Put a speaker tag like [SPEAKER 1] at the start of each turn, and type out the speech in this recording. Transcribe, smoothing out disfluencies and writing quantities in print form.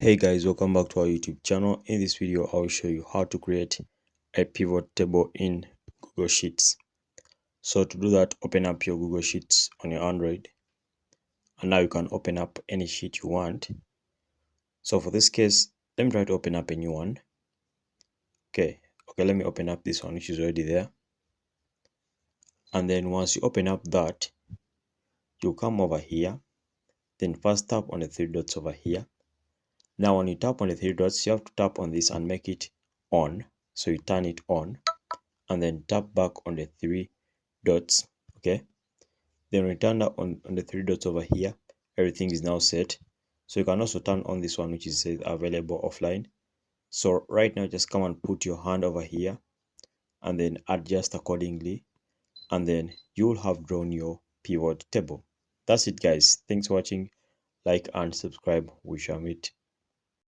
[SPEAKER 1] Hey guys, welcome back to our YouTube channel. In this video, I will show you how to create a pivot table in Google Sheets. So to do that, open up your Google Sheets on your Android. And now you can open up any sheet you want. So for this case, let me try to open up a new one. Okay, let me open up this one, which is already there. And then once you open up that, you come over here. Then first tap on the three dots over here. Now when you tap on the three dots, you have to tap on this and make it on. So you turn it on. And then tap back on the three dots. Okay, then return on the three dots over here. Everything is now set. So you can also turn on this one, which is says available offline. So right now, just come and put your hand over here and then adjust accordingly, and then you will have drawn your pivot table. That's it, guys. Thanks for watching. Like and subscribe. We shall meet